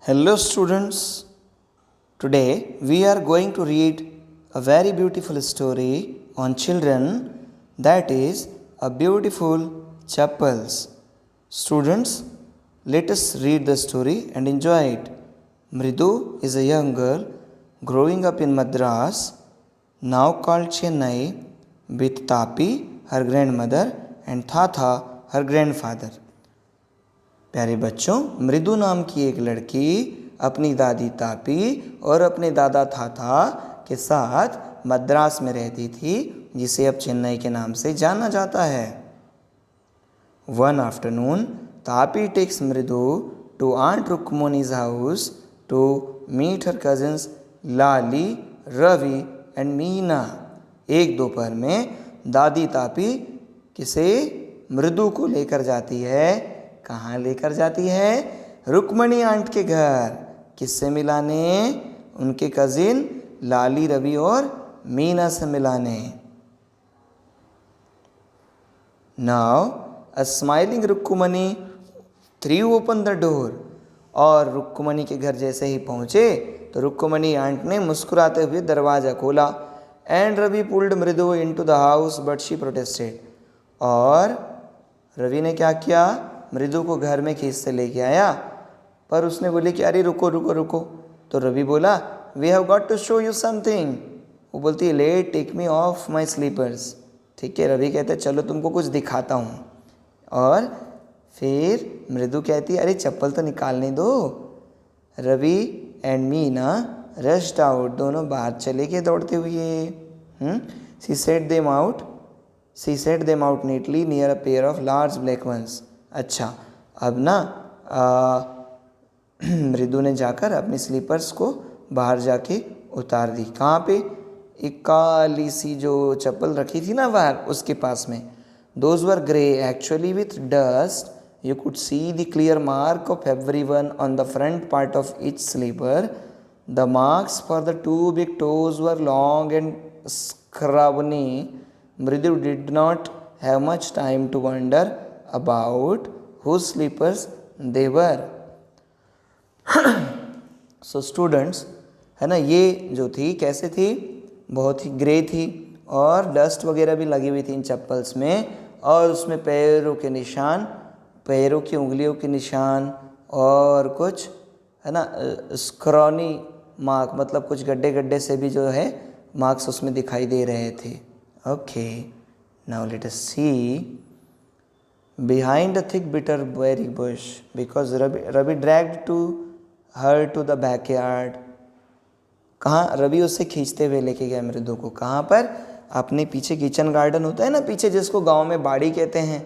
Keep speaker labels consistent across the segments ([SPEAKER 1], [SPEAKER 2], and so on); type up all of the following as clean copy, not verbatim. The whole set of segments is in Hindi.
[SPEAKER 1] Hello, students. Today we are going to read a very beautiful story on children, that is, a beautiful chapels. Students, let us read the story and enjoy it. Mridu is a young girl growing up in Madras, now called Chennai, with Tapi, her grandmother, and Tata, her grandfather. प्यारे बच्चों, मृदु नाम की एक लड़की अपनी दादी तापी और अपने दादा थाथा के साथ मद्रास में रहती थी, जिसे अब चेन्नई के नाम से जाना जाता है. One afternoon, Tapi takes Mridu to Aunt Rukmani's house to meet her cousins Lali, Ravi and Meena. एक दोपहर में दादी तापी किसे मृदु को लेकर जाती है. कहाँ लेकर जाती है? रुक्मणी आंट के घर. किससे मिलाने? उनके कजिन लाली, रवि और मीना से मिलाने. Now a smiling Rukmani threw open the door. और रुक्मणी के घर जैसे ही पहुंचे तो रुक्मणी आंट ने मुस्कुराते हुए दरवाज़ा खोला. And Ravi pulled Mridu into the house but she protested. और रवि ने क्या किया? मृदु को घर में खींच से लेके आया, पर उसने बोली कि अरे रुको रुको रुको. तो रवि बोला, we have got to show you something. वो बोलती है, let take me off my slippers. ठीक है, रवि कहते चलो तुमको कुछ दिखाता हूँ. और फिर मृदु कहती है, अरे चप्पल तो निकालने दो. Ravi and Meena rushed out. दोनों बाहर चले गए दौड़ते हुए. She set them out neatly near a pair of large black ones. अच्छा, अब ना मृदु ने जाकर अपनी स्लीपर्स को बाहर जाके उतार दी. कहाँ पे? एक काली सी जो चप्पल रखी थी ना बाहर, उसके पास में. Those were grey actually with dust. You could see the clear mark of everyone on the front part of each slipper. The marks for the two big toes were long and scrawny. Mridu did not have much time to wonder about whose slippers they were. So students, है ना, ये जो थी कैसे थी? बहुत ही ग्रे थी और डस्ट वगैरह भी लगी हुई थी इन चप्पल्स में. और उसमें पैरों के निशान, पैरों की उंगलियों के निशान और कुछ है ना स्क्रॉनी मार्क, मतलब कुछ गड्ढे गड्ढे से भी जो है मार्क्स उसमें दिखाई दे रहे थे. Okay, now let us see. Behind a thick bitterberry bush, because Ravi dragged her to the backyard. कहाँ? रवि उससे खींचते हुए लेके गया मृदु को. कहाँ पर? अपने पीछे किचन गार्डन होता है ना पीछे, जिसको गांव में बाड़ी कहते हैं.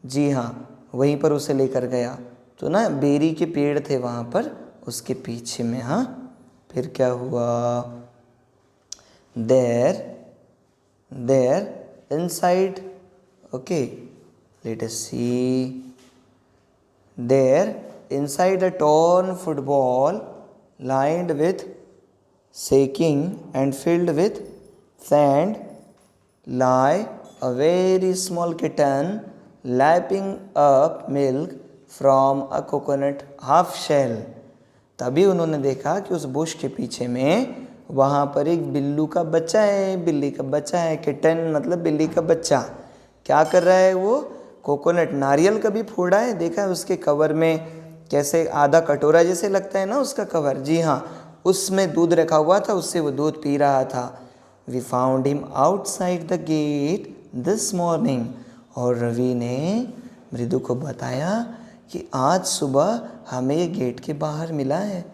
[SPEAKER 1] जी हाँ, वहीं पर उसे लेकर गया. तो ना बेरी के पेड़ थे वहाँ पर उसके पीछे में. हाँ, फिर क्या हुआ? there inside, okay, let us see. There, inside a torn football lined with sacking and filled with sand, lie a very small kitten lapping up milk from a coconut half shell. तभी उन्होंने देखा कि उस बुश के पीछे में वहाँ पर एक बिल्लू का बच्चा है. बिल्ली का बच्चा है. किटन मतलब बिल्ली का बच्चा. क्या कर रहा है वो? कोकोनट, नारियल का भी फोड़ा है. देखा है उसके कवर में कैसे आधा कटोरा जैसे लगता है ना उसका कवर. जी हाँ, उसमें दूध रखा हुआ था, उससे वो दूध पी रहा था. We found him outside the gate this morning. और रवि ने मृदु को बताया कि आज सुबह हमें ये गेट के बाहर मिला है.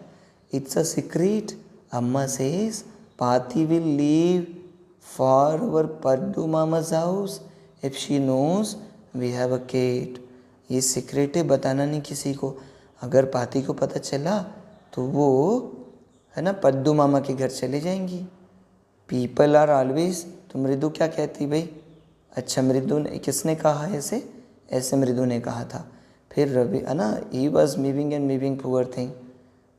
[SPEAKER 1] It's a secret. Amma says Paati will leave for our Paddu mama's house if she knows we have a cat. ये सीक्रेट है, बताना नहीं किसी को. अगर पाती को पता चला तो वो है ना पद्दू मामा के घर चले जाएंगी. People are always. तो मृदु क्या कहती भाई? अच्छा, मृदु ने किसने कहा ऐसे? ऐसे मृदु ने कहा था. फिर रवि है ना, he was mewing and mewing poor thing.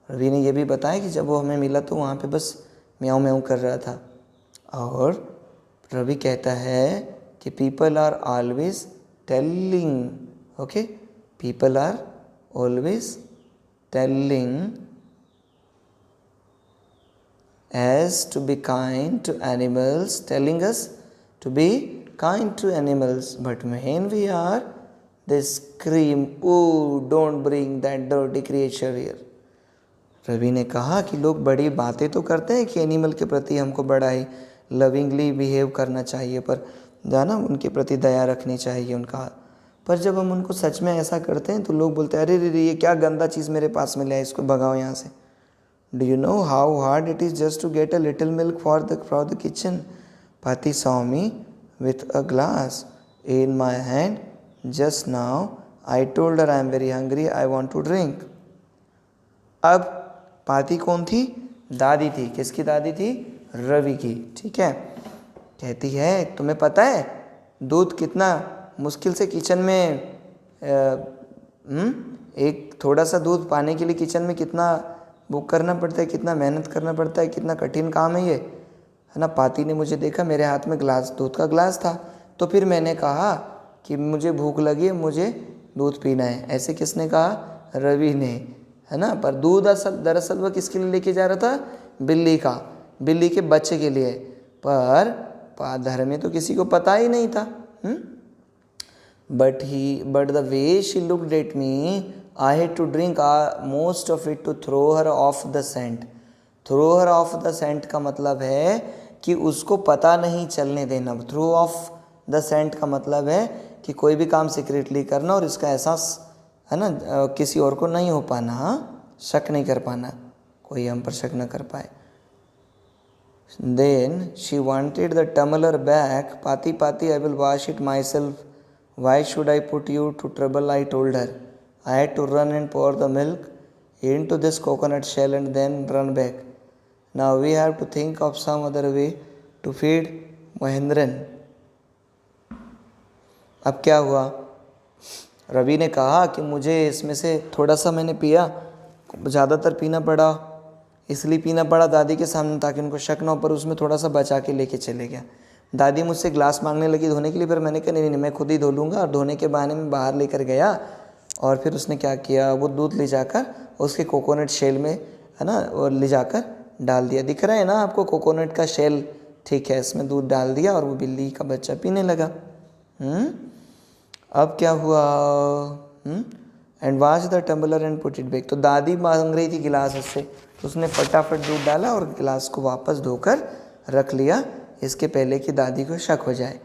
[SPEAKER 1] Ravi ने यह भी बताया कि जब वो हमें मिला तो वहाँ पे बस म्याऊं म्याऊं कर रहा था. और रवि कहता है कि people are always telling. Okay, people are always telling as to be kind to animals, telling us to be kind to animals, but when we are, they scream, oh, don't bring that dirty creature here. Ravi ने कहा कि लोग बड़ी बातें तो करते हैं कि एनिमल के प्रति हमको बड़ा ही लविंगली बिहेव करना चाहिए, पर जाना उनके प्रति दया रखनी चाहिए उनका, पर जब हम उनको सच में ऐसा करते हैं तो लोग बोलते हैं, अरे रे ये क्या गंदा चीज़ मेरे पास में ले आए, इसको भगाओ यहाँ से. Do you know how hard it is just to get a little milk for the kitchen? Pati saw me with a glass in my hand just now. I told her I am very hungry. I want to drink. अब पाती कौन थी? दादी थी. किसकी दादी थी? रवि की. ठीक है. कहती है तुम्हें पता है दूध कितना मुश्किल से किचन में एक थोड़ा सा दूध पाने के लिए किचन में कितना बुक करना पड़ता है, कितना मेहनत करना पड़ता है, कितना कठिन काम है ये, है ना. पाती ने मुझे देखा, मेरे हाथ में ग्लास दूध का ग्लास था, तो फिर मैंने कहा कि मुझे भूख लगी है, मुझे दूध पीना है. ऐसे किसने कहा? रवि ने, है ना. पर दूध दरअसल वह किसके लिए लेके जा रहा था? बिल्ली का, बिल्ली के बच्चे के लिए. पर घर में तो किसी को पता ही नहीं था. But the way she looked at me, I had to drink most of it to throw her off the scent. Throw her off the scent का मतलब है कि उसको पता नहीं चलने देना. Throw off the scent का मतलब है कि कोई भी काम सीक्रेटली करना और इसका एहसास, है ना, किसी और को नहीं हो पाना, शक नहीं कर पाना, कोई हम पर शक न कर पाए. Then she wanted the tumbler back. Pati, I will wash it myself. Why should I put you to trouble? I told her. I had to run and pour the milk into this coconut shell and then run back. Now we have to think of some other way to feed Mahendran. अब क्या हुआ? रवि ने कहा कि मुझे इसमें से थोड़ा सा मैंने पिया, ज़्यादातर पीना पड़ा, इसलिए पीना पड़ा दादी के सामने ताकि उनको शक ना हो, पर उसमें थोड़ा सा बचा के लेके चले गया. दादी मुझसे ग्लास मांगने लगी धोने के लिए, पर मैंने कहा नहीं मैं खुद ही धो लूँगा, और धोने के बहाने में बाहर लेकर गया. और फिर उसने क्या किया, वो दूध ले जाकर उसके कोकोनट शेल में, है ना, और ले जाकर डाल दिया. दिख रहा है ना आपको कोकोनट का शेल? ठीक है, इसमें दूध डाल दिया और वो बिल्ली का बच्चा पीने लगा. अब क्या हुआ? And wash the tumbler and put it back. तो दादी मांग रही थी गिलास उससे, तो उसने फटाफट दूध डाला और गिलास को वापस धोकर रख लिया, इसके पहले कि दादी को शक हो जाए.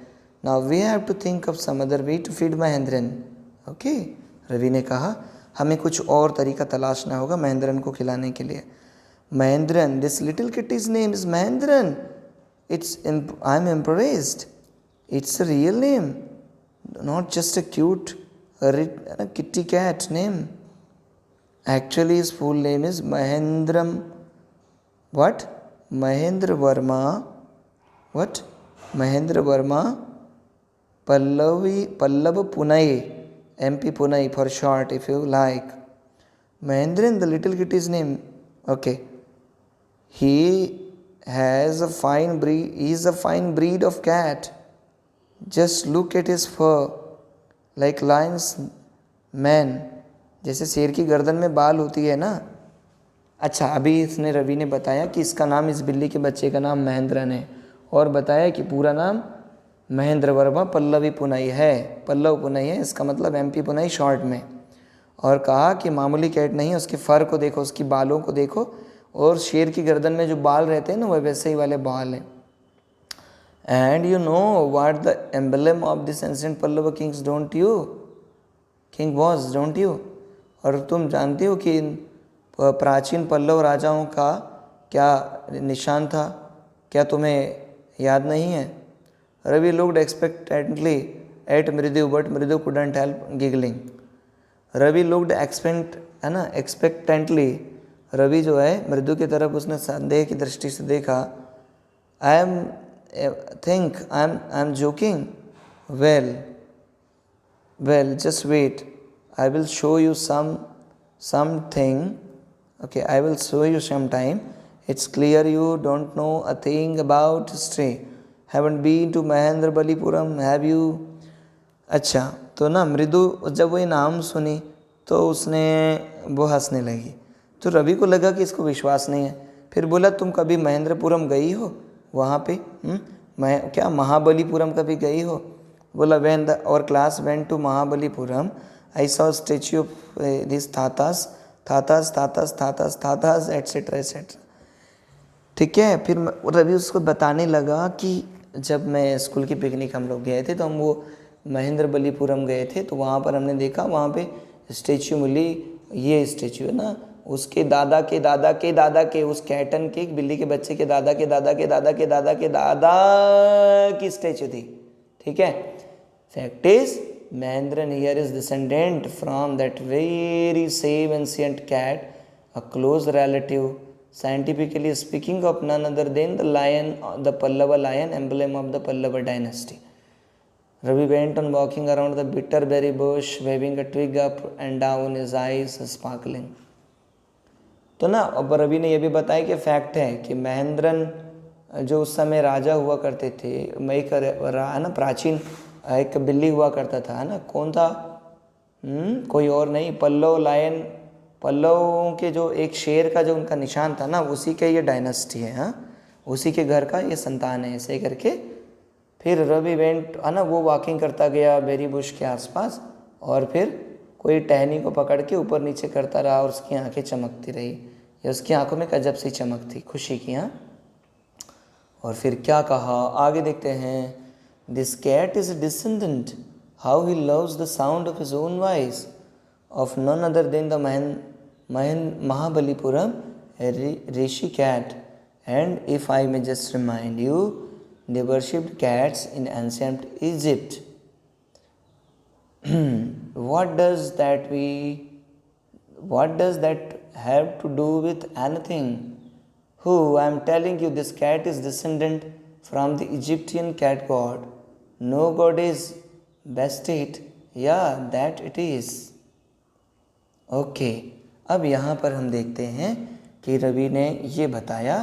[SPEAKER 1] Now we have to think of some other way to feed Mahendran. Okay, Ravi ने कहा हमें कुछ और तरीका तलाशना होगा महेंद्रन को खिलाने के लिए. Mahendran, this little kitty's name is Mahendran. I am impressed. It's a real name, not just a cute kitty cat name. Actually his full name is Mahendram. What? Mahendra Verma. What? Mahendra Verma Pallav Punai, MP Punai for short if you like. Mahendran, the little kitty's name. Okay. He is a fine breed of cat. Just look at his fur. Like lion's man. जैसे शेर की गर्दन में बाल होती है ना. अच्छा, अभी इसने रवि ने बताया कि इसका नाम, इस बिल्ली के बच्चे का नाम महेंद्रन है, और बताया कि पूरा नाम महेंद्र वर्मा पल्लवी पुनाई है. पल्लव पुनाई है, इसका मतलब MP पुनाई शॉर्ट में. और कहा कि मामूली कैट नहीं है, उसके फर को देखो, उसकी बालों को देखो, और शेर की गर्दन में जो बाल रहते हैं ना, वह वैसे ही वाले बाल हैं. And you know what the emblem of this ancient Pallava kings, don't you? King was, don't you? और तुम जानते हो कि प्राचीन पल्लव राजाओं का क्या निशान था? क्या तुम्हें याद नहीं है? रवि looked expectantly at मृदु, but मृदु couldn't help giggling. Ravi looked है ना, expectantly. रवि जो है मृदु की तरफ उसने संदेह की दृष्टि से देखा. I am joking. Well, just wait. I will show you something. Okay, I will show you sometime. It's clear you don't know a thing about history. Haven't been to Mahendra Balipuram, have you? अच्छा, तो ना मृदु जब वो ये नाम सुनी तो उसने वो हंसने लगी. तो रवि को लगा कि इसको विश्वास नहीं है. फिर बोला तुम कभी महेंद्रपुरम गई हो वहाँ पे? मैं क्या महाबलीपुरम कभी गई हो? बोला when the our class went to Mahabalipuram, I saw statue of these थातास एटसेट्रा एटसेट्रा। ठीक है। फिर रवि उसको बताने लगा कि जब मैं स्कूल की पिकनिक हम लोग गए थे तो हम वो महेंद्रबलीपुरम गए थे, तो वहाँ पर हमने देखा वहाँ पे स्टेच्यू मिली, ये स्टेच्यू है ना, उसके दादा के दादा के दादा के, उस कैटन के बिल्ली के बच्चे के दादा के दादा के दादा के दादा के दादा की स्टेच्यू थी। ठीक है। Fact is Mahendran here is descendant from that very same ancient cat, a close relative, scientifically speaking, of none other than the lion, the Pallava lion, emblem of the Pallava dynasty. Ravi went on walking around the bitterberry bush, waving a twig up and down, his eyes sparkling. तो ना अब रवि ने यह भी बताया कि फैक्ट है कि महेंद्रन जो उस समय राजा हुआ करते थे, मैं है ना, प्राचीन एक बिल्ली हुआ करता था, है ना, कौन था? कोई और नहीं, पल्लव लायन, पल्लवों के जो एक शेर का जो उनका निशान था ना, उसी के ये डायनेस्टी है। हाँ, उसी के घर का ये संतान है, ऐसे करके। फिर रवि वेंट, है ना, वो वॉकिंग करता गया बेरी बुश के आसपास, और फिर कोई टहनी को पकड़ के ऊपर नीचे करता रहा और उसकी आंखें चमकती रही, या उसकी आंखों में अजब सी चमक थी, खुशी की। हाँ, और फिर क्या कहा आगे देखते हैं। This cat is a descendant. How he loves the sound of his own voice, of none other than the Mahabalipuram Rishi cat. And if I may just remind you, they worshipped cats in ancient Egypt. What does that have to do with anything? Who? I am telling you, this cat is descendant from the Egyptian cat god. No god is best it, yeah, that it is. Okay, अब यहाँ पर हम देखते हैं कि रवि ने ये बताया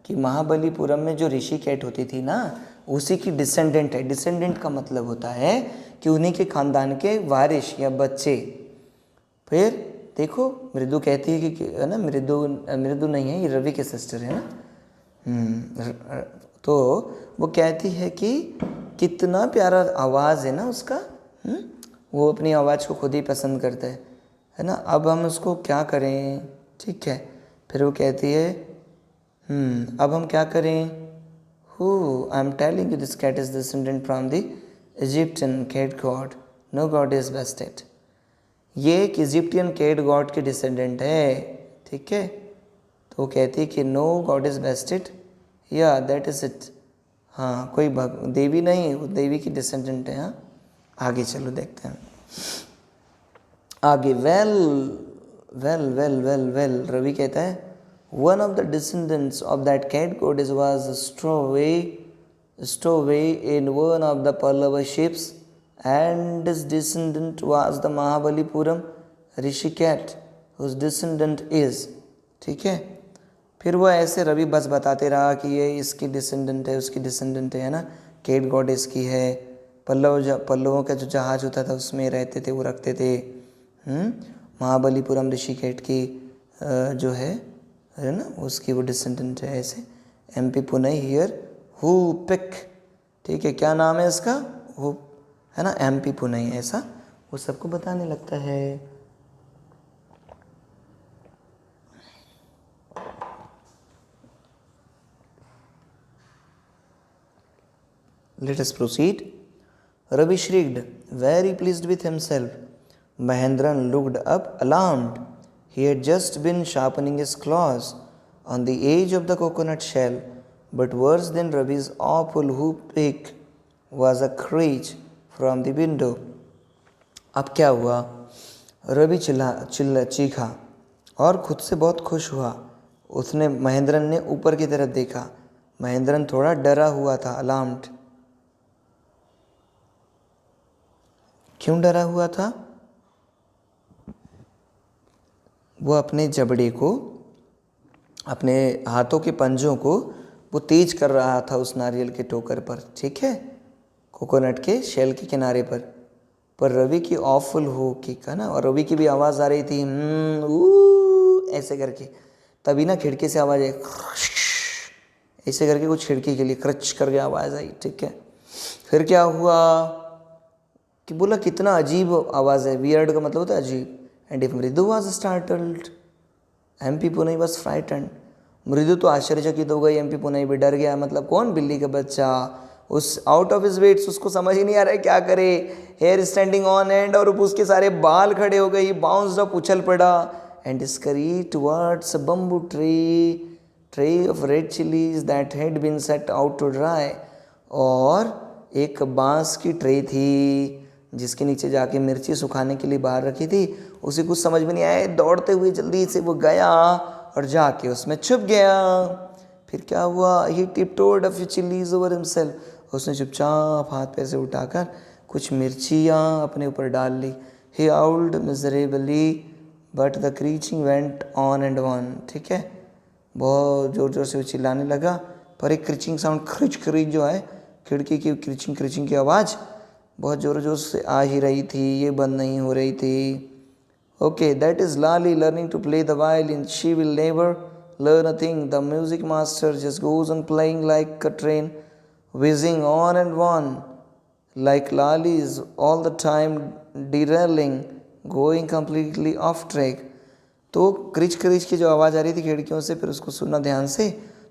[SPEAKER 1] कि महाबलीपुरम में जो ऋषि कैट होती थी ना, उसी की डिसेंडेंट है। डिसेंडेंट का मतलब होता है कि उन्हीं के खानदान के वारिश या बच्चे। फिर देखो, मृदु कहती है कि है ना, मृदु नहीं है, ये रवि के सिस्टर है ना। तो वो कहती है कि कितना प्यारा आवाज़ है ना उसका। वो अपनी आवाज़ को खुद ही पसंद करता है ना। अब हम उसको क्या करें? ठीक है। फिर वो कहती है अब हम क्या करें? I am telling you this cat is descendant from the Egyptian cat god, no god is best it. ये एक इजिप्टियन कैट गॉड के डिसेंडेंट है। ठीक है। तो वो कहती है कि no god is best it, या दैट इज इट। हाँ, कोई देवी नहीं, वो देवी की डिसेंडेंट है। हाँ, आगे चलो देखते हैं आगे। वेल रवि कहता है one of the descendants of that cat goddess was stowaway in one of the Pallava ships, and his descendant was the Mahabalipuram Rishi cat, whose descendant is। ठीक है। फिर वो ऐसे रवि बस बताते रहा कि ये इसकी डिसेंडेंट है, उसकी डिसेंडेंट है ना, कैट गॉडेस की है। पल्लवों का जो जहाज होता था उसमें रहते थे, वो रखते थे। महाबलीपुरम ऋषि कैट की जो है ना, उसकी वो डिसेंडेंट है ऐसे। MP Pune here who pick. ठीक है, क्या नाम है इसका? वो है ना, MP पुणे, ऐसा वो सबको बताने लगता है। Let us proceed. Ravi shrieked, very pleased with himself. Mahendran looked up, alarmed. He had just been sharpening his claws on the edge of the coconut shell, but worse than Ravi's awful whoop-pick was a screech from the window. अब क्या हुआ? रवि चीखा और खुद से बहुत खुश हुआ। उसने महेंद्रन ने ऊपर की तरफ देखा। महेंद्रन थोड़ा डरा हुआ था, अलार्म्ड। क्यों डरा हुआ था? वो अपने जबड़े को, अपने हाथों के पंजों को वो तेज कर रहा था उस नारियल के टोकर पर। ठीक है, कोकोनट के शेल के किनारे पर रवि की ऑफुल हो किक है ना, और रवि की भी आवाज़ आ रही थी ऐसे करके। तभी ना खिड़की से आवाज़ आई, ऐसे करके कुछ खिड़की के लिए क्रच करके आवाज़ आई, ठीक है। फिर क्या हुआ कि बोला कितना अजीब आवाज़ है, वियर्ड का मतलब होता है अजीब। एंड इफ मृदु was startled, MP Punai was frightened, मृदु तो आश्चर्यचकित हो गई, एमपी पुनई भी डर गया। मतलब कौन? बिल्ली का बच्चा, उस आउट ऑफ हिज वेट्स, उसको समझ ही नहीं आ रहा है क्या करे। हेयर स्टैंडिंग ऑन एंड, और उसके सारे बाल खड़े हो गए, बाउंस्ड अप, उछल पड़ा। And scurry towards a bamboo tray of red chillies that had been set out to dry, और एक बांस की ट्रे थी जिसके नीचे जाके मिर्ची सुखाने के लिए बाहर रखी थी। उसे कुछ समझ में नहीं आया, दौड़ते हुए जल्दी से वो गया और जाके उसमें छुप गया। फिर क्या हुआ? He tiptoed a few chillies over himself, उसने चुपचाप हाथ पैर से उठाकर कुछ मिर्चियाँ अपने ऊपर डाल ली। He howled miserably but the screeching went on and on, ठीक है। बहुत ज़ोर ज़ोर से वो चिल्लाने लगा, पर एक क्रीचिंग साउंड, खरीच खरीच जो है खिड़की की क्रीचिंग की आवाज़ बहुत ज़ोर ज़ोर से आ ही रही थी, ये बंद नहीं हो रही थी। Okay, that is Lali learning to play the violin, she will never learn a thing. The music master just goes on playing like a train, whizzing on and on, like Lali is all the time derailing, going completely off track. तो क्रिच क्रिच की जो आवाज़ आ रही थी खिड़कियों से, फिर उसको सुना ध्यान से,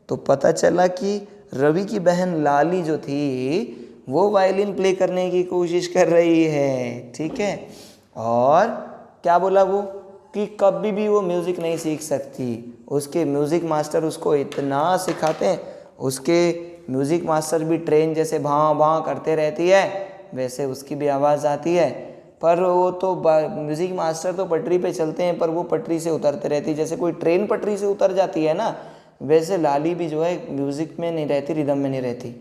[SPEAKER 1] तो पता चला कि रवि की बहन लाली जो थी वो वायलिन प्ले करने की कोशिश कर रही है, ठीक है। और क्या बोला वो कि कभी भी वो म्यूज़िक नहीं सीख सकती, उसके म्यूज़िक मास्टर उसको इतना सिखाते हैं, उसके म्यूज़िक मास्टर भी ट्रेन जैसे भां भां करते रहती है वैसे उसकी भी आवाज़ आती है। पर वो तो म्यूज़िक मास्टर तो पटरी पे चलते हैं, पर वो पटरी से उतरते रहती है, जैसे कोई ट्रेन पटरी से उतर जाती है ना, वैसे लाली भी जो है म्यूज़िक में नहीं रहती, रिदम में नहीं रहती।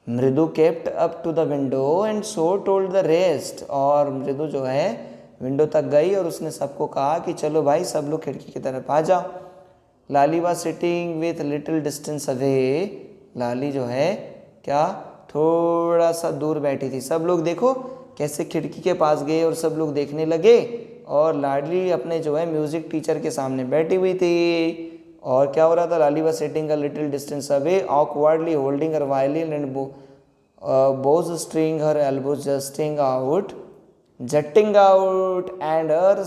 [SPEAKER 1] Mridu kept up to the window and so told the rest, और मृदु जो है विंडो तक गई और उसने सबको कहा कि चलो भाई सब लोग खिड़की की तरफ आ जाओ। Lali was sitting with little distance away, Lali जो है क्या थोड़ा सा दूर बैठी थी। सब लोग देखो कैसे खिड़की के पास गए और सब लोग देखने लगे, और लाली अपने जो है म्यूजिक टीचर के सामने बैठी हुई थी। और क्या हो रहा था? Lali was sitting a little distance away awkwardly holding her violin and bows string her elbows jutting out and her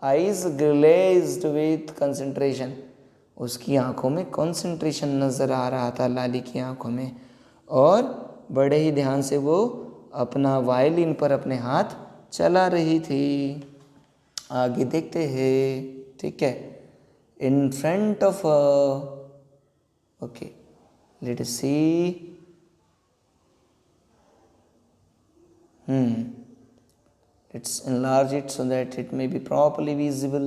[SPEAKER 1] eyes glazed with concentration, उसकी आंखों में कंसंट्रेशन नज़र आ रहा था लाली की आंखों में, और बड़े ही ध्यान से वो अपना वायलिन पर अपने हाथ चला रही थी। आगे देखते हैं, ठीक है। In front of okay, let us see. Let's enlarge it so that it may be properly visible.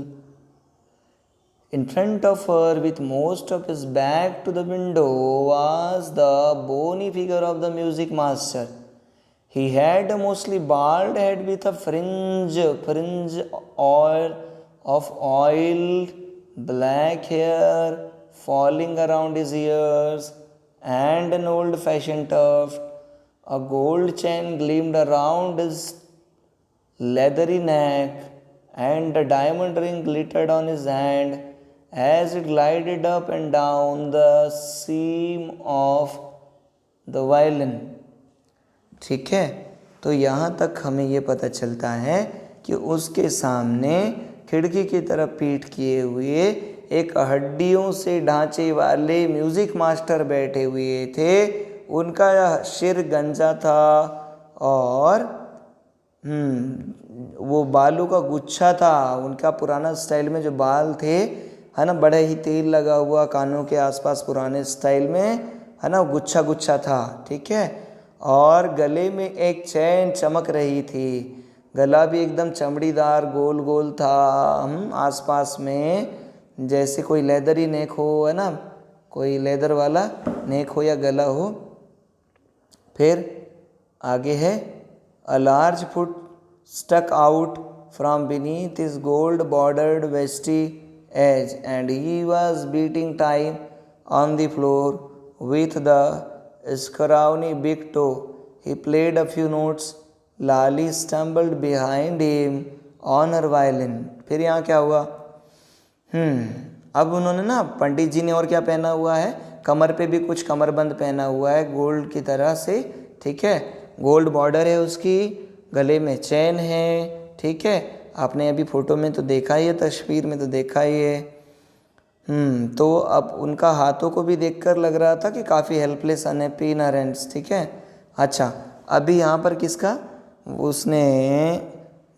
[SPEAKER 1] In front of her, with most of his back to the window, was the bony figure of the music master. He had a mostly bald head with a fringe of oiled black hair falling around his ears, and an old-fashioned tuft. A gold chain gleamed around his leathery neck, and a diamond ring glittered on his hand as it glided up and down the seam of the violin. ठीक है, तो यहाँ तक हमें ये पता चलता है कि उसके सामने खिड़की की तरफ पीठ किए हुए एक हड्डियों से ढांचे वाले म्यूज़िक मास्टर बैठे हुए थे। उनका सिर गंजा था और वो बालों का गुच्छा था। उनका पुराना स्टाइल में जो बाल थे, है ना, बड़ा ही तेल लगा हुआ कानों के आसपास पुराने स्टाइल में, है ना, गुच्छा गुच्छा था, ठीक है। और गले में एक चैन चमक रही थी, गला भी एकदम चमड़ीदार गोल गोल था, आसपास में जैसे कोई लेदर ही नेक हो, है ना, कोई लेदर वाला नेक हो या गला हो। फिर आगे है, a large foot stuck out from beneath his gold bordered vesty edge, and he was beating time on the floor with the scrawny big toe. He played a few notes. Lali stumbled behind him on her violin. फिर यहाँ क्या हुआ? अब उन्होंने ना, पंडित जी ने और क्या पहना हुआ है, कमर पे भी कुछ कमरबंद पहना हुआ है गोल्ड की तरह से, ठीक है, गोल्ड बॉर्डर है उसकी, गले में चैन है, ठीक है, आपने अभी फोटो में तो देखा ही है, तस्वीर में तो देखा ही है। तो अब उनका हाथों को भी देखकर लग रहा था कि काफ़ी हेल्पलेस, अनहैप्पी इन हर हैंड्स, ठीक है। अच्छा, अभी यहाँ पर किसका, उसने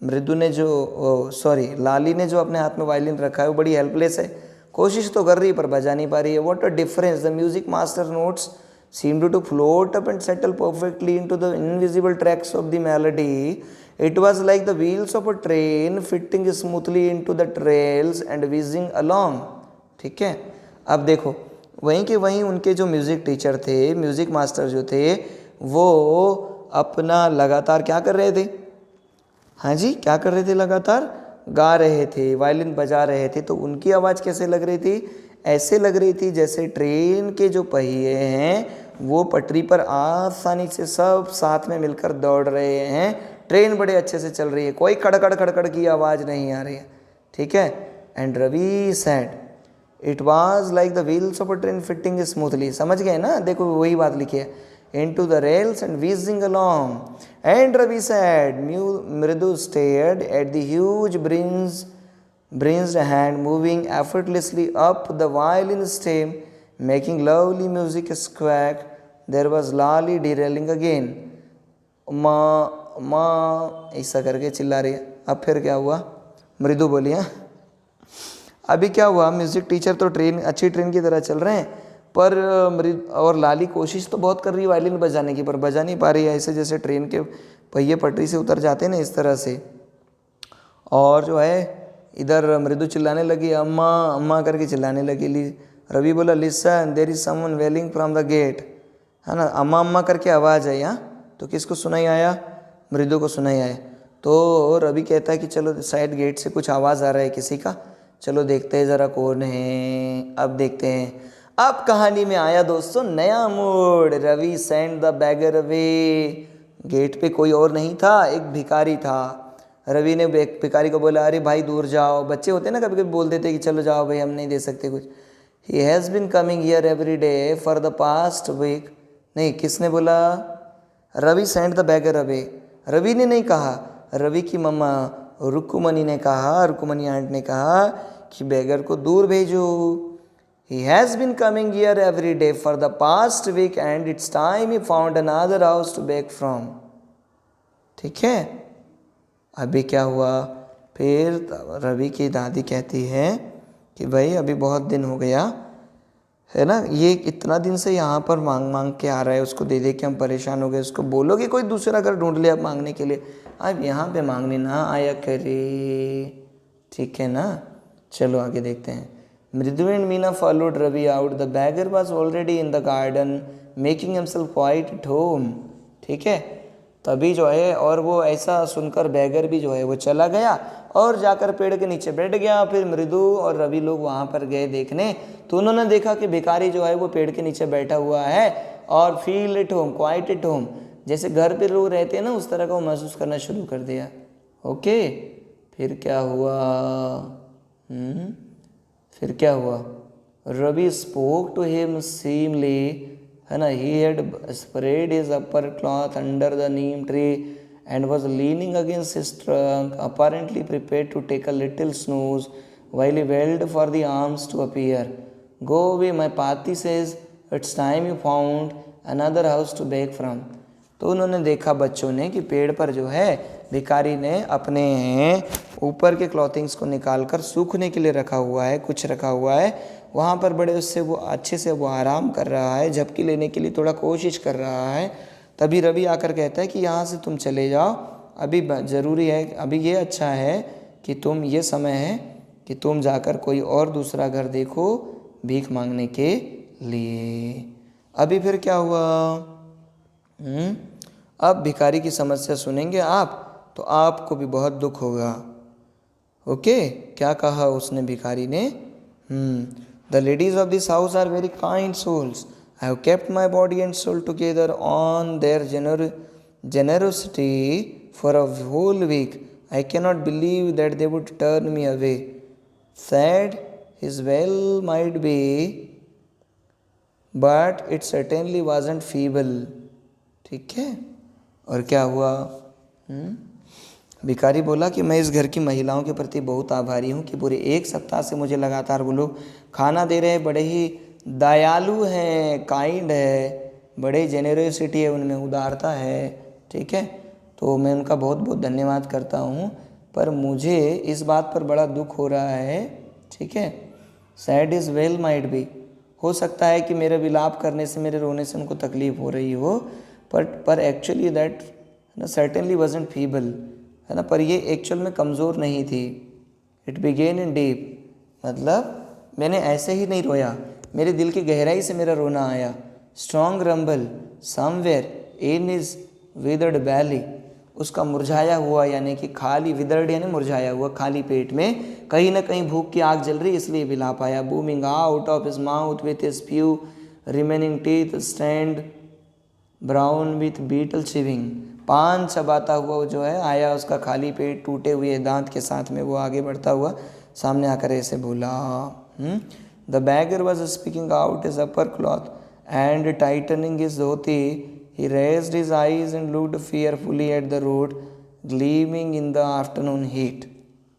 [SPEAKER 1] मृदु ने जो, सॉरी लाली ने जो अपने हाथ में वायलिन रखा है वो बड़ी हेल्पलेस है, कोशिश तो कर रही है पर बजा नहीं पा रही है। What a difference, the music master notes seemed to float up and settle perfectly into the invisible tracks of the melody. It was like the wheels of a train fitting smoothly into the trails and whizzing along. ठीक है, अब देखो वहीं के वहीं उनके जो म्यूज़िक टीचर थे, म्यूज़िक मास्टर जो थे, वो अपना लगातार क्या कर रहे थे, हाँ जी क्या कर रहे थे, लगातार गा रहे थे, वायलिन बजा रहे थे। तो उनकी आवाज़ कैसे लग रही थी, ऐसे लग रही थी जैसे ट्रेन के जो पहिए हैं वो पटरी पर आसानी से सब साथ में मिलकर दौड़ रहे हैं, ट्रेन बड़े अच्छे से चल रही है, कोई खड़खड़ खड़खड़ की आवाज़ नहीं आ रही है, ठीक है। And Ravi said it was like the wheels of a train fitting smoothly, समझ गए ना, देखो वही बात लिखी है, into the rails and whizzing along. And Ravi said, Mridu stared at the huge bronzed hand moving effortlessly up the violin stem, making lovely music squawk. There was Lali derailing again. माँ माँ ऐसा करके चिल्ला रही है। अब फिर क्या हुआ, मृदु बोली, हाँ अभी क्या हुआ, म्यूज़िक टीचर तो ट्रेन, अच्छी ट्रेन की तरह चल रहे हैं, पर और लाली कोशिश तो बहुत कर रही है वायलिन बजाने की, पर बजा नहीं पा रही है, ऐसे जैसे ट्रेन के पहिए पटरी से उतर जाते हैं ना, इस तरह से। और जो है इधर मृदु चिल्लाने लगी, अम्मा अम्मा करके चिल्लाने लगी। रवि बोला, listen there is someone wailing from the gate, है ना, अम्मा अम्मा करके आवाज़ आई। यहाँ तो किसको सुनाई आया, मृदु को सुनाई आया। तो रवि कहता है कि चलो साइड गेट से कुछ आवाज़ आ रहा है किसी का, चलो देखते हैं ज़रा कौन है। अब देखते हैं, अब कहानी में आया दोस्तों नया मोड़। Ravi send the beggar away, gate पे कोई और नहीं था, एक भिखारी था। रवि ने भिखारी को बोला, अरे भाई दूर जाओ, बच्चे होते हैं ना कभी कभी बोल देते कि चलो जाओ भाई हम नहीं दे सकते कुछ। He has been coming here every day for the past week, नहीं किसने बोला, Ravi send the beggar away, Ravi ने नहीं कहा, रवि की मम्मा रुक्मणी ने कहा, रुक्मणी आंट ने कहा कि बैगर को दूर भेजो। He has been coming here every day for the past week and it's time he found another house to beg from. ठीक है, अभी क्या हुआ, फिर रवि की दादी कहती है कि भाई अभी बहुत दिन हो गया है ना, ये इतना दिन से यहाँ पर मांग मांग के आ रहा है, उसको दे दे के हम परेशान हो गए, उसको बोलो कि कोई दूसरा घर ढूंढ ले अब मांगने के लिए, अब यहाँ पे मांगने ना आया करे, ठीक है ना। चलो आगे देखते हैं। Mridu and Meena followed Ravi out. The beggar was already in the garden, making himself quite at home. ठीक है, तभी जो है, और वो ऐसा सुनकर बैगर भी जो है वो चला गया और जाकर पेड़ के नीचे बैठ गया। फिर मृदु और रवि लोग वहाँ पर गए देखने, तो उन्होंने देखा कि भिखारी जो है वो पेड़ के नीचे बैठा हुआ है और feel at home, quite at home, जैसे घर पे लोग रहते हैं ना उस तरह का वो महसूस करना शुरू कर दिया। ओके, फिर क्या हुआ, फिर क्या हुआ, Ravi spoke to him seemly, है ना, he had spread his upper cloth under the neem tree and was leaning against his trunk apparently prepared to take a little snooze while he waited for the arms to appear. Go away my paati says it's time you found another house to beg from. तो उन्होंने देखा बच्चों ने कि पेड़ पर जो है भिखारी ने अपने ऊपर के क्लॉथिंग्स को निकाल कर सूखने के लिए रखा हुआ है, कुछ रखा हुआ है वहाँ पर, बड़े उससे वो अच्छे से वो आराम कर रहा है, झपकी लेने के लिए थोड़ा कोशिश कर रहा है। तभी रवि आकर कहता है कि यहाँ से तुम चले जाओ, अभी ज़रूरी है, अभी ये अच्छा है कि तुम, ये समय है कि तुम जाकर कोई और दूसरा घर देखो भीख मांगने के लिए। अभी फिर क्या हुआ, अब भिखारी की समस्या सुनेंगे आप तो आपको भी बहुत दुख होगा। ओके, क्या कहा उसने भिखारी ने, the ladies of this house are very kind souls, I have kept my body and soul together on their generosity for a whole week, I can not believe that they would turn me away. Sad his well might be, but it certainly wasn't feeble. ठीक है, और क्या हुआ? भिखारी बोला कि मैं इस घर की महिलाओं के प्रति बहुत आभारी हूँ कि पूरे 1 सप्ताह से मुझे लगातार वो लोग खाना दे रहे हैं, बड़े ही दयालु हैं, काइंड है, बड़े जेनरसिटी है उनमें, उदारता है। ठीक है, तो मैं उनका बहुत बहुत धन्यवाद करता हूँ, पर मुझे इस बात पर बड़ा दुख हो रहा है। ठीक है, sad is well might be, हो सकता है कि मेरे विलाप करने से, मेरे रोने से उनको तकलीफ़ हो रही हो, पर actually that certainly wasn't feeble, है ना, पर ये एक्चुअल में कमज़ोर नहीं थी। इट बिगेन इन डीप, मतलब मैंने ऐसे ही नहीं रोया, मेरे दिल की गहराई से मेरा रोना आया। Strong rumble somewhere in his withered belly, उसका मुरझाया हुआ यानी कि खाली, विदर्ड यानी मुरझाया हुआ, खाली पेट में कहीं ना कहीं भूख की आग जल रही, इसलिए विलाप आया। Booming out of his mouth with his few remaining teeth stand brown with betel chewing, पान चबाता हुआ वो जो है आया, उसका खाली पेट टूटे हुए दांत के साथ में वो आगे बढ़ता हुआ सामने आकर ऐसे बोला। The bagger was speaking out his upper cloth and tightening his dhoti, he raised his eyes and looked fearfully at the road gleaming in the afternoon heat.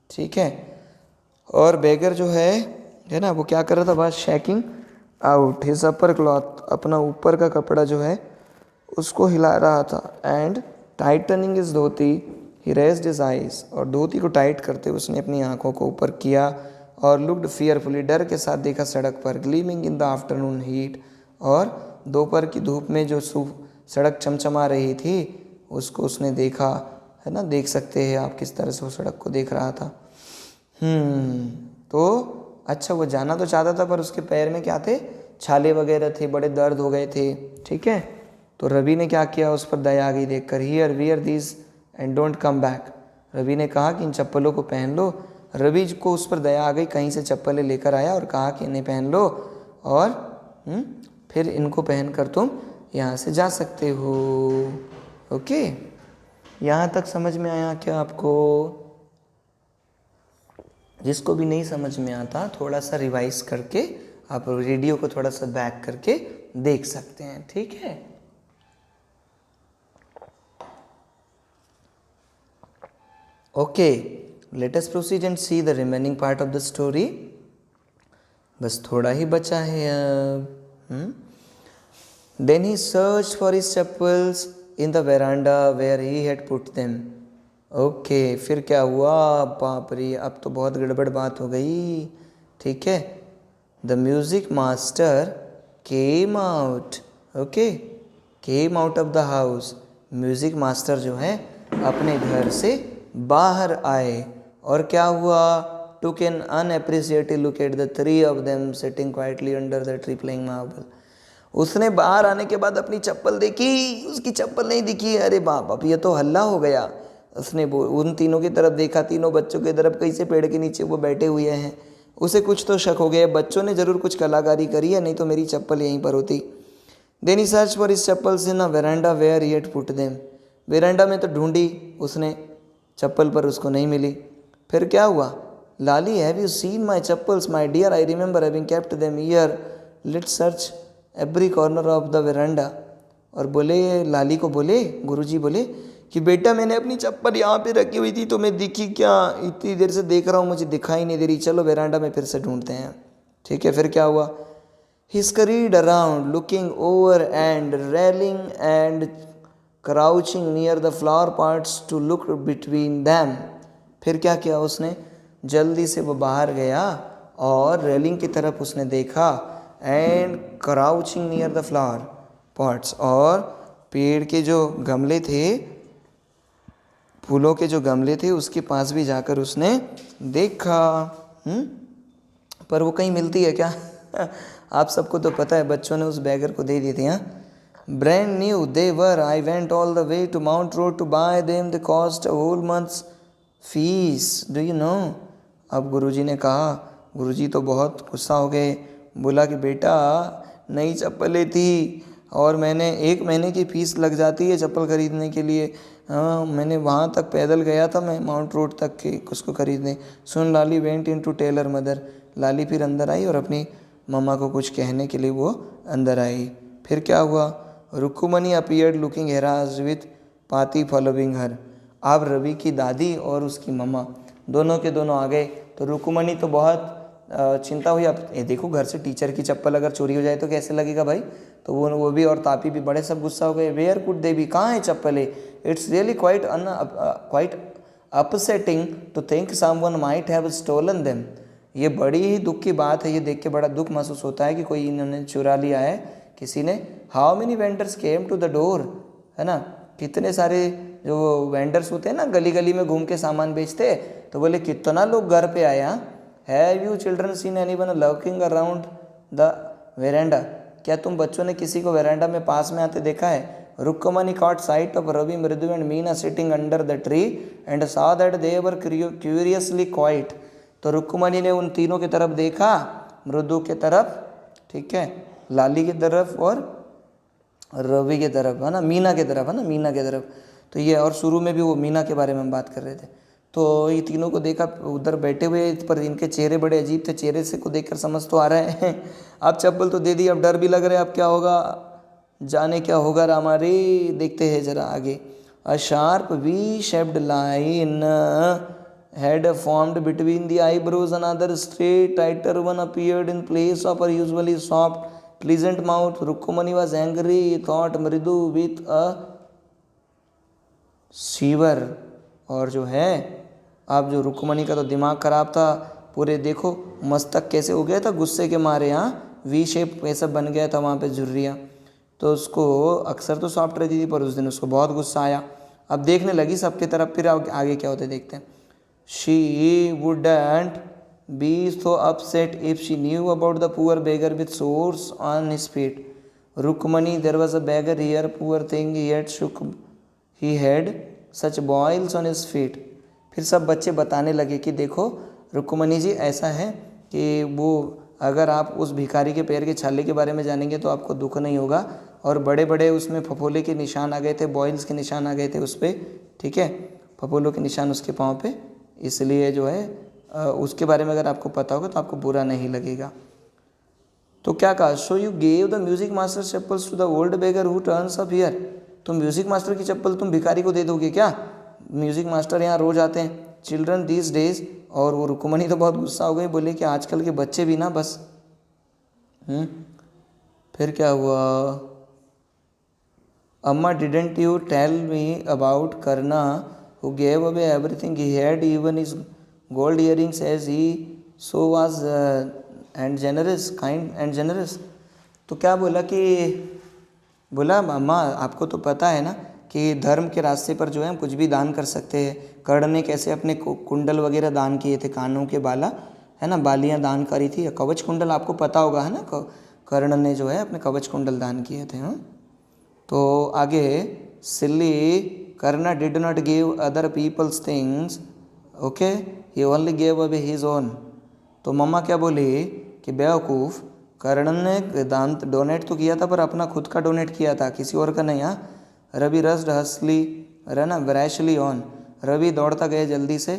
[SPEAKER 1] ठीक है, और बेगर जो है ना, वो क्या कर रहा था, बस shaking out his upper cloth, अपना ऊपर का कपड़ा जो है उसको हिला रहा था, and tightening is dhoti, he raised his eyes, और धोती को टाइट करते उसने अपनी आंखों को ऊपर किया, और लुक्ड फियरफुली, डर के साथ देखा सड़क पर, gleaming in the afternoon heat, और दोपहर की धूप में जो सड़क चमचमा रही थी उसको उसने देखा, है ना, देख सकते हैं आप किस तरह से वो सड़क को देख रहा था। तो अच्छा, वो जाना तो चाहता था पर उसके पैर में क्या थे, छाले वगैरह थे, बड़े दर्द हो गए थे। ठीक है, तो रवि ने क्या किया, उस पर दया आ गई देखकर, here wear this and don't come back, Ravi ने कहा कि इन चप्पलों को पहन लो। रवि को उस पर दया आ गई, कहीं से चप्पलें लेकर आया और कहा कि इन्हें पहन लो, और फिर इनको पहनकर तुम यहाँ से जा सकते हो। ओके, यहाँ तक समझ में आया क्या आपको? जिसको भी नहीं समझ में आता थोड़ा सा रिवाइज करके आप रेडियो को थोड़ा सा बैक करके देख सकते हैं। ठीक है, okay, let us proceed and see the remaining part of the story. बस थोड़ा ही बचा है अब। Then he searched for his chappals in the veranda where he had put them. Okay, फिर क्या हुआ? बाप रे, अब तो बहुत गड़बड़ बात हो गई। ठीक है, The music master came out. Okay, came out of the house. Music master जो है अपने घर से बाहर आए, और क्या हुआ? Took an unappreciative look at the three of them sitting quietly under the tree playing marble. उसने बाहर आने के बाद अपनी चप्पल देखी, उसकी चप्पल नहीं दिखी। अरे बाप, अब ये तो हल्ला हो गया। उसने उन तीनों की तरफ देखा, तीनों बच्चों की तरफ, कैसे पेड़ के नीचे वो बैठे हुए हैं। उसे कुछ तो शक हो गया, बच्चों ने ज़रूर कुछ कलाकारी करी है, नहीं तो मेरी चप्पल यहीं पर होती। Then he search for his chappals in a verandah where he had put them. Verandah में तो ढूंढी उसने चप्पल, पर उसको नहीं मिली। फिर क्या हुआ? Lali, have you seen my chappals my dear? I remember having kept them here, let's search every corner of the veranda. और बोले, लाली को बोले, गुरुजी बोले कि बेटा मैंने अपनी चप्पल यहाँ पे रखी हुई थी, तुम्हें दिखी क्या? इतनी देर से देख रहा हूँ, मुझे दिखाई नहीं दे रही, चलो वेरांडा में फिर से ढूंढते हैं। ठीक है, फिर क्या हुआ? He scurried around looking over and railing and crouching near the flower pots to look between them. फिर क्या किया उसने? जल्दी से वो बाहर गया और रेलिंग की तरफ उसने देखा, and crouching near the flower pots, और पेड़ के जो गमले थे, फूलों के जो गमले थे, उसके पास भी जाकर उसने देखा। पर वो कहीं मिलती है क्या? आप सबको तो पता है, बच्चों ने उस बैगर को दे दी थी। हाँ, brand new they were, I went all the way to Mount Road to buy them, they cost a whole month's fees, do you know. अब गुरुजी ने कहा, गुरुजी तो बहुत गुस्सा हो गए, बोला कि बेटा नई चप्पलें थी और मैंने 1 महीने की फ़ीस लग जाती है चप्पल ख़रीदने के लिए। हाँ, मैंने वहाँ तक पैदल गया था मैं, माउंट रोड तक के उसको ख़रीदने। सुन Lali went in to tell her mother, Lali फिर अंदर आई और अपनी मम्मा को कुछ कहने के लिए वो अंदर आई। फिर क्या हुआ, Rukmini appeared looking harassed with पाती फॉलोइंग हर। अब रवि की दादी और उसकी मम्मा दोनों के दोनों आ गए। तो रुक्मणी तो बहुत चिंता हुई। अब ये देखो घर से टीचर की चप्पल अगर चोरी हो जाए तो कैसे लगेगा भाई। तो वो भी और तापी भी बड़े सब गुस्सा हो गए। वेयर कुड दे बी, कहाँ है चप्पल है। It's really quite upsetting to think someone might have stolen them. ये बड़ी ही दुख की बात है, ये देख के बड़ा दुख महसूस होता है कि कोई इन्होंने चुरा लिया है किसी ने। How many vendors came to the door, है ना, कितने सारे जो वेंडर्स होते हैं ना गली गली में घूम के सामान बेचते, तो बोले कितना लोग घर पे आया। Have you children seen anyone lurking around the verandah, क्या तुम बच्चों ने किसी को वेरेंडा में पास में आते देखा है। Rukmini caught sight of Ravi, Mridu and Meena sitting under the tree and saw that they were curiously quiet। तो रुक्मणी ने उन तीनों की तरफ देखा, मृदु के तरफ, ठीक है, लाली की तरफ और रवि की तरफ, है ना, मीना की तरफ, है ना, मीना की तरफ। तो ये और शुरू में भी वो मीना के बारे में हम बात कर रहे थे। तो ये तीनों को देखा उधर बैठे हुए, पर इनके चेहरे बड़े अजीब थे। चेहरे से को देखकर समझ तो आ रहा है अब चप्पल तो दे दी, अब डर भी लग रहा है अब क्या होगा, जाने क्या होगा रामा रे। देखते हैं जरा आगे। A sharp V shaped line had formed between the eyebrows, another straight tighter one appeared in place of her usually soft pleasant mouth। Rukmani was angry, thought Mridu with a shiver। और जो है अब जो रुक्मणी का तो दिमाग खराब था पूरे, देखो मस्तक कैसे हो गया था गुस्से के मारे। यहाँ वी शेप ऐसा बन गया था वहाँ पे झुर्रियाँ। तो उसको अक्सर तो सॉफ्ट रहती थी पर उस दिन उसको बहुत गुस्सा आया। अब देखने लगी सबकी तरफ, फिर आगे क्या होते देखते हैं। She wouldn't be so upset if she knew about the poor beggar with sores on his feet। Rukmani, there was a beggar here, poor thing, he had such boils on his feet। फिर सब बच्चे बताने लगे कि देखो रुक्मणी जी ऐसा है कि वो अगर आप उस भिखारी के पैर के छाले के बारे में जानेंगे तो आपको दुख नहीं होगा। और बड़े बड़े उसमें फफोले के निशान आ गए थे, बॉयल्स के निशान आ गए थे उस पर, ठीक है, फफोलों के निशान उसके पाँव पे। इसलिए जो है उसके बारे में अगर आपको पता होगा तो आपको बुरा नहीं लगेगा। तो क्या कहा, so you gave the music master chappals to the old beggar who turns up here. तुम म्यूजिक मास्टर की चप्पल तुम भिखारी को दे दोगे क्या, म्यूजिक मास्टर यहाँ रोज आते हैं। चिल्ड्रन दीज डेज, और वो रुक्मणी तो बहुत गुस्सा हो गई, बोले कि आजकल के बच्चे भी ना बस। फिर क्या हुआ, अम्मा didn't you tell me about करना who gave away everything he had, even his gold earrings, as he so was and generous, kind and generous। तो क्या बोला कि बोला अम्मा आपको तो पता है ना कि धर्म के रास्ते पर जो है हम कुछ भी दान कर सकते हैं। कर्ण ने कैसे अपने कुंडल वगैरह दान किए थे, कानों के बाला, है ना, बालियाँ दान करी थी। कवच कुंडल आपको पता होगा, है ना, कर्ण ने जो है अपने कवच कुंडल दान किए थे। तो आगे, सिल्ली Karna did not give other people's things, okay, he only gave away his own। तो मम्मा क्या बोली कि बेवकूफ़, कर्ण ने दान डोनेट तो किया था पर अपना खुद का डोनेट किया था, किसी और का नहीं। हाँ। Ravi rushed hastily, ran brashly on, Ravi दौड़ता गया जल्दी से।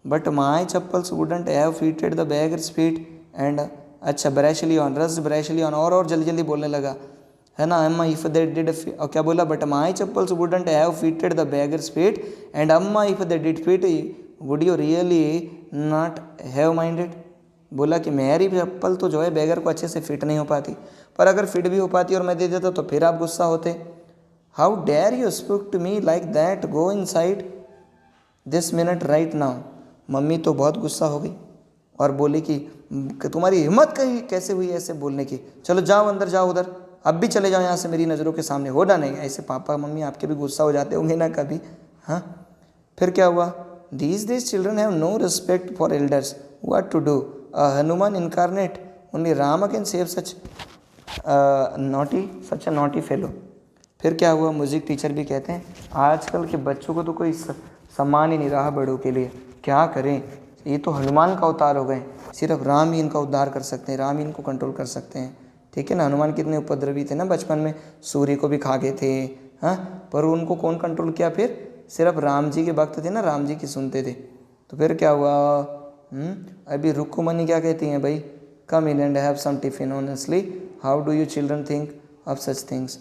[SPEAKER 1] But my chappals wouldn't have fitted the beggar's feet and, अच्छा brashly on, rushed brashly on, और जल्दी जल्दी बोलने लगा, है ना। अम्मा इफ दे डिड, और क्या बोला, but my chappals wouldn't have fitted the beggar's feet and Amma if they did fit would you really not have minded. बोला कि मेरी चप्पल तो जो है बेगर को अच्छे से फिट नहीं हो पाती, पर अगर फिट भी हो पाती और मैं दे देता तो फिर आप गुस्सा होते। How dare you speak to me like that, go inside this minute right now. Mummy तो बहुत गुस्सा हो गई और बोली कि तुम्हारी हिम्मत कहीं कैसे हुई ऐसे बोलने की, चलो जाओ अंदर जाओ, उधर अब भी चले जाओ यहाँ से, मेरी नज़रों के सामने होना नहीं। ऐसे पापा मम्मी आपके भी गुस्सा हो जाते होंगे ना कभी, हाँ। फिर क्या हुआ, these days children have no respect for elders, what to do, Hanuman incarnate, only Ram can save such a naughty fellow. फिर क्या हुआ, म्यूज़िक टीचर भी कहते हैं आजकल के बच्चों को तो कोई सम्मान ही नहीं रहा बड़ों के लिए, क्या करें, ये तो हनुमान का अवतार हो गए, सिर्फ राम ही इनका उद्धार कर सकते हैं, राम ही इनको कंट्रोल कर सकते हैं, ठीक है ना। हनुमान कितने उपद्रवी थे ना, बचपन में सूर्य को भी खा गए थे, हाँ, पर उनको कौन कंट्रोल किया, फिर सिर्फ राम जी के भक्त थे ना, राम जी की सुनते थे। तो फिर क्या हुआ, अभी रुक्कुमणी क्या कहती हैं भाई, come in and have some tiffin. Honestly how do you children think of such things.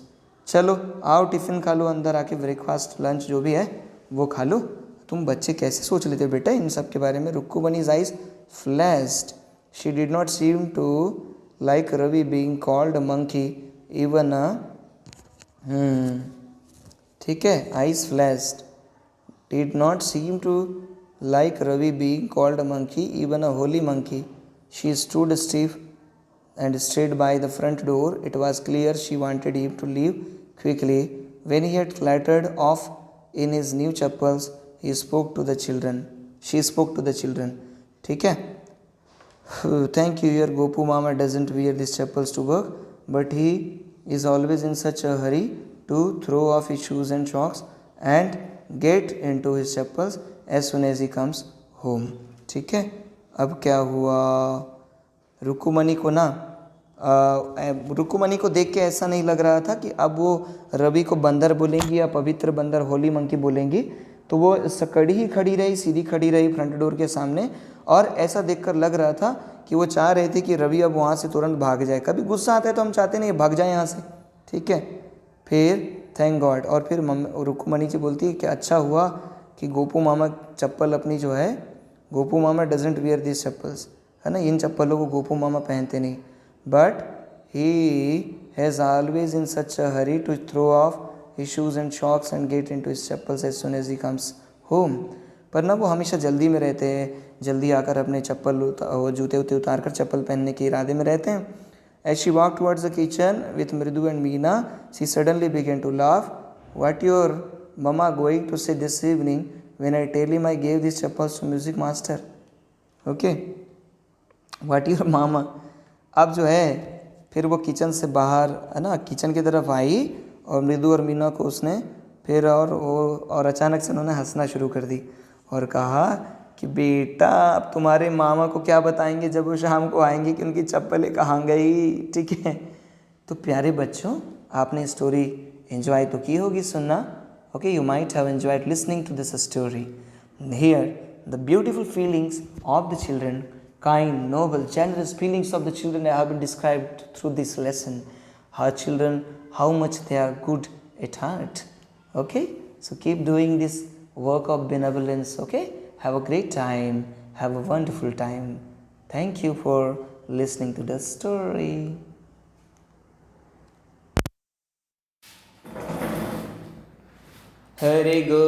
[SPEAKER 1] चलो आओ टिफिन खा लो, अंदर आके ब्रेकफास्ट लंच जो भी है वो खा लो। तुम बच्चे कैसे सोच लेते हो बेटा इन सब के बारे में। रुक्कुमणी's eyes flashed. She did not seem to like Ravi being called a monkey, even a ठीक है, eyes flashed. Did not seem to like Ravi being called a monkey, even a holy monkey. She stood stiff and stayed by the front door. It was clear she wanted him to leave quickly. When he had clattered off in his new chappals, he spoke to the children. She spoke to the children. ठीक है, thank you. Your Gopu Mama doesn't wear these chappals to work, but he is always in such a hurry to throw off his shoes and socks and get into his chappals as soon as he comes home. ठीक है, अब क्या हुआ, रुक्कुमणी को ना रुक्कुमणी को देख के ऐसा नहीं लग रहा था कि अब वो रवि को बंदर बोलेंगी या पवित्र बंदर होली मंकी बोलेंगी। तो वो सकड़ी ही खड़ी रही, सीधी खड़ी रही फ्रंट डोर के सामने, और ऐसा देखकर लग रहा था कि वो चाह रहे थे कि रवि अब वहाँ से तुरंत भाग जाए। कभी गुस्सा आता है तो हम चाहते नहीं भाग जाए यहाँ से, ठीक है। फिर थैंक गॉड, और फिर रुक्कुमणी जी बोलती है कि अच्छा हुआ कि गोपू मामा चप्पल अपनी जो है, Gopu mama doesn't wear this chappals, है ना, इन चप्पलों को गोपू मामा पहनते नहीं। But he has always in such a hurry to throw off his shoes and socks and get into his chappals as soon as he comes home. पर ना वो हमेशा जल्दी में रहते हैं, जल्दी आकर अपने चप्पल जूते उते उतार कर चप्पल पहनने के इरादे में रहते हैं। As she walked towards the kitchen with Mridu and Meena, she suddenly began to laugh. What your mama going to say this evening when I tell him I gave these chappals to music master? Okay. What your mama? अब जो है फिर वो किचन से बाहर, है ना, किचन की तरफ आई और मृदु और मीना को उसने फिर और अचानक से उन्होंने हंसना शुरू कर दी और कहा कि बेटा अब तुम्हारे मामा को क्या बताएंगे जब वो शाम को आएंगे कि उनकी चप्पलें कहाँ गई। ठीक है, तो प्यारे बच्चों आपने स्टोरी एंजॉय तो की होगी सुनना। Okay, you might have enjoyed listening to this story. Here the beautiful feelings of the children, kind, noble, generous feelings of the children have been described through this lesson. Our children, how much they are good at heart. Okay, so keep doing this work of benevolence. Okay, have a great time, have a wonderful time. Thank you for listening to the story. Hare Go